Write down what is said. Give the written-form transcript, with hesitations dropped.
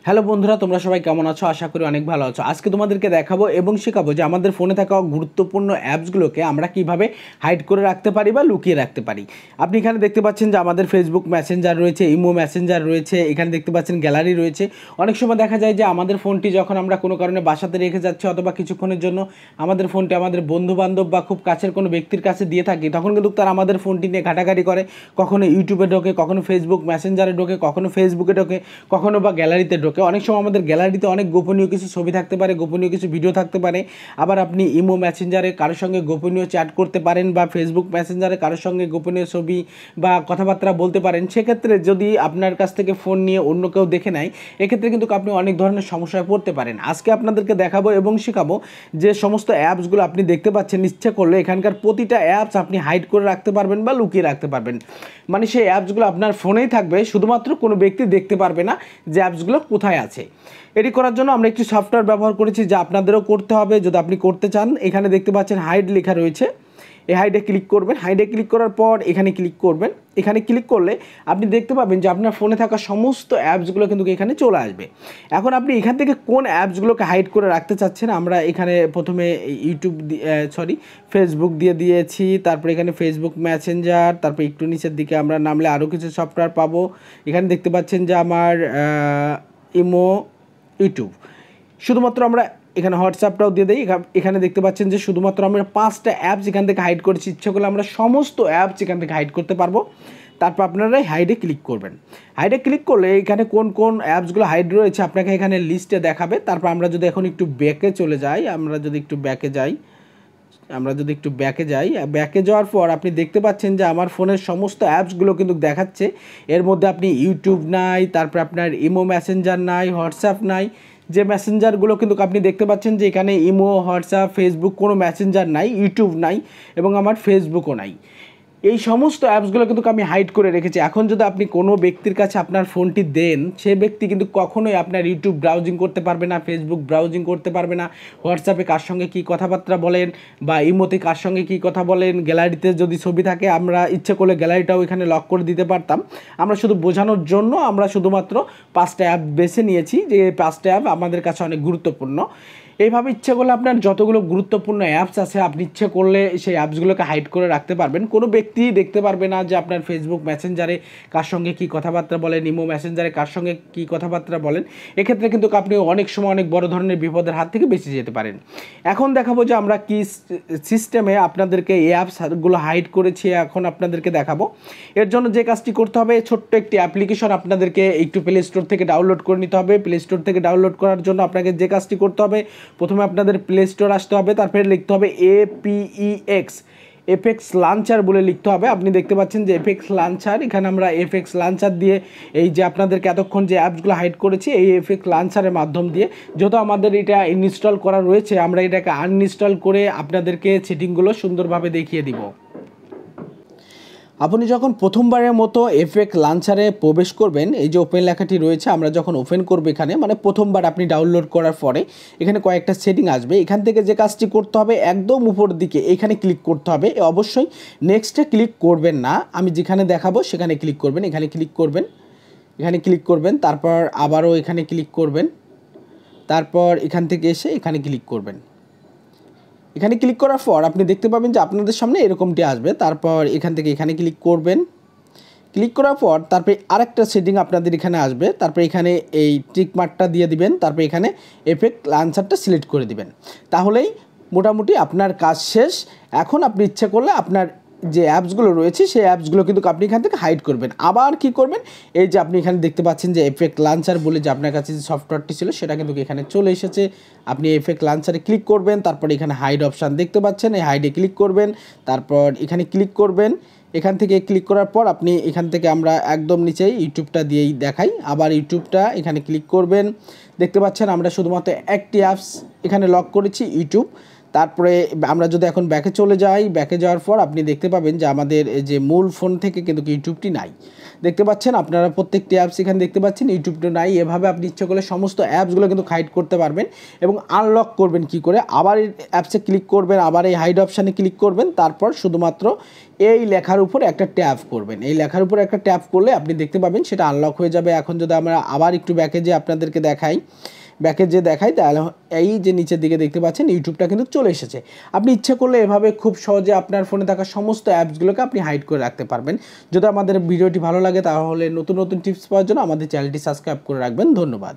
Hello বন্ধুরা, তোমরা সবাই কেমন আছো? আশা করি অনেক ভালো আছো। আজকে তোমাদেরকে দেখাবো এবং শেখাবো যে আমাদের ফোনে থাকা গুরুত্বপূর্ণ অ্যাপসগুলোকে আমরা কিভাবে হাইড করে রাখতে পারি বা লুকিয়ে রাখতে পারি। আপনি এখানে দেখতে পাচ্ছেন যে আমাদের ফেসবুক মেসেঞ্জার রয়েছে, ইমো মেসেঞ্জার রয়েছে, এখানে দেখতে পাচ্ছেন গ্যালারি রয়েছে। অনেক সময় দেখা যায় যে আমাদের ফোনটি যখন আমরা কোনো কারণে বাসাতে রেখে যাচ্ছি অথবা কিছুক্ষণের জন্য আমাদের ফোনটি আমাদের বন্ধুবান্ধব বা খুব কাছের কোনো ব্যক্তির কাছে দিয়ে থাকি, তখন কিন্তু তারা আমাদের ফোনটি নিয়ে ঘাটাঘাটি করে। কখনো ইউটিউবে ঢোকে, কখনো ফেসবুক মেসেঞ্জারে ঢোকে, কখনো ফেসবুকে ঢোকে, কখনো বা গ্যালারিতে ঢোকে। অনেক সময় আমাদের গ্যালারিতে অনেক গোপনীয় কিছু ছবি থাকতে পারে, গোপনীয় কিছু ভিডিও থাকতে পারে। আবার আপনি ইমো মেসেঞ্জারে কারোর সঙ্গে গোপনীয় চ্যাট করতে পারেন বা ফেসবুক মেসেঞ্জারে কারোর সঙ্গে গোপনীয় ছবি বা কথাবার্তা বলতে পারেন। সেক্ষেত্রে যদি আপনার কাছ থেকে ফোন নিয়ে অন্য কেউ দেখে নেয়, এক্ষেত্রে কিন্তু আপনি অনেক ধরনের সমস্যায় পড়তে পারেন। আজকে আপনাদেরকে দেখাবো এবং শেখাবো যে সমস্ত অ্যাপসগুলো আপনি দেখতে পাচ্ছেন, ইচ্ছে করলে এখানকার প্রতিটা অ্যাপস আপনি হাইড করে রাখতে পারবেন বা লুকিয়ে রাখতে পারবেন। মানে সেই অ্যাপসগুলো আপনার ফোনেই থাকবে, শুধুমাত্র কোনো ব্যক্তি দেখতে পারবে না যে অ্যাপসগুলো কোথায় আছে। এটি করার জন্য আমরা একটি সফটওয়্যার ব্যবহার করেছি, যা আপনাদেরও করতে হবে যদি আপনি করতে চান। এখানে দেখতে পাচ্ছেন হাইড লেখা রয়েছে, এই হাইডে ক্লিক করবেন। হাইডে ক্লিক করার পর এখানে ক্লিক করবেন। এখানে ক্লিক করলে আপনি দেখতে পাবেন যে আপনার ফোনে থাকা সমস্ত অ্যাপসগুলো কিন্তু এখানে চলে আসবে। এখন আপনি এখান থেকে কোন অ্যাপসগুলোকে হাইড করে রাখতে চাচ্ছেন, আমরা এখানে প্রথমে ফেসবুক দিয়ে দিয়েছি। তারপরে এখানে ফেসবুক মেসেঞ্জার, তারপরে একটু নিচের দিকে আমরা নামলে আরও কিছু সফটওয়্যার পাবো। এখানে দেখতে পাচ্ছেন যে আমার ইমো, ইউটিউব, শুধুমাত্র আমরা এখানে হোয়াটসঅ্যাপটাও দিয়ে দিই। এখানে দেখতে পাচ্ছেন যে শুধুমাত্র আমরা 5টা অ্যাপস এখান থেকে হাইড করেছি। ইচ্ছে করলে আমরা সমস্ত অ্যাপস এখান থেকে হাইড করতে পারবো। তারপর আপনারা হাইডে ক্লিক করবেন। হাইডে ক্লিক করলে এখানে কোন কোন অ্যাপসগুলো হাইড রয়েছে আপনাকে এখানে লিস্টে দেখাবে। তারপর আমরা যদি এখন একটু ব্যাকে চলে যাই, আমরা যদি একটু ব্যাকে যাই, ব্যাকে যাওয়ার পর আপনি দেখতে পাচ্ছেন যে আমার ফোনের সমস্ত অ্যাপসগুলো কিন্তু দেখাচ্ছে। এর মধ্যে আপনি ইউটিউব নাই, তারপর আপনার ইমো মেসেঞ্জার নাই, হোয়াটসঅ্যাপ নাই। যে মেসেঞ্জারগুলো কিন্তু আপনি দেখতে পাচ্ছেন যে এখানে ইমো, হোয়াটসঅ্যাপ, ফেসবুক কোনো মেসেঞ্জার নাই, ইউটিউব নাই এবং আমার ফেসবুকও নাই। এই সমস্ত অ্যাপসগুলো কিন্তু আমি হাইড করে রেখেছি। এখন যদি আপনি কোনো ব্যক্তির কাছে আপনার ফোনটি দেন, সে ব্যক্তি কিন্তু কখনোই আপনার ইউটিউব ব্রাউজিং করতে পারবে না, ফেসবুক ব্রাউজিং করতে পারবে না, হোয়াটসঅ্যাপে কার সঙ্গে কী কথাবার্তা বলেন বা ইমোতে কার সঙ্গে কী কথা বলেন। গ্যালারিতে যদি ছবি থাকে, আমরা ইচ্ছে করলে গ্যালারিটাও এখানে লক করে দিতে পারতাম। আমরা শুধু বোঝানোর জন্য আমরা শুধুমাত্র 5টা অ্যাপ বেছে নিয়েছি, যে 5টা অ্যাপ আমাদের কাছে অনেক গুরুত্বপূর্ণ। এইভাবে ইচ্ছে করলে আপনার যতগুলো গুরুত্বপূর্ণ অ্যাপস আছে আপনি ইচ্ছে করলে সেই অ্যাপসগুলোকে হাইড করে রাখতে পারবেন। কোনো ব্যক্তি দেখতে পারবে না যে আপনার ফেসবুক মেসেঞ্জারে কার সঙ্গে কী কথাবার্তা বলেন, ইমো মেসেঞ্জারে কার সঙ্গে কী কথাবার্তা বলেন। এক্ষেত্রে কিন্তু আপনি অনেক সময় অনেক বড় ধরনের বিপদের হাত থেকে বেঁচে যেতে পারেন। এখন দেখাবো যে আমরা কি সিস্টেমে আপনাদেরকে এই অ্যাপসগুলো হাইড করেছি, এখন আপনাদেরকে দেখাবো। এর জন্য যে কাজটি করতে হবে, ছোট্ট একটি অ্যাপ্লিকেশন আপনাদেরকে একটু প্লে স্টোর থেকে ডাউনলোড করে নিতে হবে। প্লে স্টোর থেকে ডাউনলোড করার জন্য আপনাকে যে কাজটি করতে হবে, প্রথমে আপনাদের প্লে স্টোর আসতে হবে, তারপরে লিখতে হবে এফেক্স লাঞ্চার বলে লিখতে হবে। আপনি দেখতে পাচ্ছেন যে এফেক্স লাঞ্চার, এখানে আমরা এফেক্স লাঞ্চার দিয়ে এই যে আপনাদেরকে এতক্ষণ যে অ্যাপসগুলো হাইড করেছি এই এফেক্স লাঞ্চারের মাধ্যম দিয়ে, যেহেতু আমাদের এটা ইনস্টল করা রয়েছে, আমরা এটাকে আনইনস্টল করে আপনাদেরকে সেটিংগুলো সুন্দরভাবে দেখিয়ে দিব। আপনি যখন প্রথমবারের মতো এফেক্ট লাঞ্চারে প্রবেশ করবেন, এই যে ওপেন লেখাটি রয়েছে, আমরা যখন ওপেন করব এখানে, মানে প্রথমবার আপনি ডাউনলোড করার পরে এখানে কয়েকটা সেটিং আসবে। এখান থেকে যে কাজটি করতে হবে, একদম উপর দিকে এখানে ক্লিক করতে হবে। অবশ্যই নেক্সটে ক্লিক করবেন না, আমি যেখানে দেখাবো সেখানে ক্লিক করবেন। এখানে ক্লিক করবেন, তারপর আবারও এখানে ক্লিক করবেন, তারপর এখান থেকে এসে এখানে ক্লিক করবেন। এখানে ক্লিক করার পর আপনি দেখতে পাবেন যে আপনাদের সামনে এরকমটি আসবে। তারপর এখান থেকে এখানে ক্লিক করবেন। ক্লিক করার পর তারপরে আরেকটা সেটিং আপনাদের এখানে আসবে। তারপরে এখানে এই টিক মার্কটা দিয়ে দিবেন, তারপরে এখানে এফেক্ট লাঞ্চারটা সিলেক্ট করে দিবেন। তাহলেই মোটামুটি আপনার কাজ শেষ। এখন আপনি ইচ্ছে করলে আপনার যে অ্যাপসগুলো রয়েছে সেই অ্যাপসগুলো কিন্তু আপনি এখান থেকে হাইড করবেন। আবার কি করবেন, এই যে আপনি এখানে দেখতে পাচ্ছেন যে এফেক্ট লাঞ্চার বলে যে আপনার কাছে যে সফটওয়্যারটি ছিল সেটা কিন্তু এখানে চলে এসেছে। আপনি এফেক্ট লাঞ্চারে ক্লিক করবেন, তারপর এখানে হাইড অপশান দেখতে পাচ্ছেন, এই হাইডে ক্লিক করবেন, তারপর এখানে ক্লিক করবেন। এখান থেকে ক্লিক করার পর আপনি এখান থেকে আমরা একদম নিচেই ইউটিউবটা দিয়েই দেখাই, আবার ইউটিউবটা এখানে ক্লিক করবেন। দেখতে পাচ্ছেন আমরা শুধুমাত্র একটি অ্যাপস এখানে লক করেছি, ইউটিউব। তারপরে আমরা যদি এখন ব্যাকে চলে যাই, ব্যাকে যাওয়ার পর আপনি দেখতে পাবেন যে আমাদের যে মূল ফোন থেকে কিন্তু ইউটিউবটি নাই। দেখতে পাচ্ছেন আপনারা প্রত্যেকটি অ্যাপস এখানে দেখতে পাচ্ছেন, ইউটিউবটা নাই। এভাবে আপনি ইচ্ছে করলে সমস্ত অ্যাপসগুলো কিন্তু হাইড করতে পারবেন। এবং আনলক করবেন কি করে, আবার এই অ্যাপসে ক্লিক করবেন, আবার এই হাইড অপশানে ক্লিক করবেন, তারপর শুধুমাত্র এই লেখার উপর একটা ট্যাপ করবেন। এই লেখার উপর একটা ট্যাপ করলে আপনি দেখতে পাবেন সেটা আনলক হয়ে যাবে। এখন যদি আমরা আবার একটু ব্যাকে যে আপনাদেরকে দেখাই, তাহলে এই যে নিচের দিকে দেখতে পাচ্ছেন ইউটিউবটা কিন্তু চলে এসেছে। আপনি ইচ্ছে করলে এভাবে খুব সহজে আপনার ফোনে থাকা সমস্ত অ্যাপসগুলোকে আপনি হাইড করে রাখতে পারবেন। যদি আমাদের ভিডিওটি ভালো লাগে তাহলে নতুন নতুন টিপস পাওয়ার জন্য আমাদের চ্যানেলটি সাবস্ক্রাইব করে রাখবেন। ধন্যবাদ।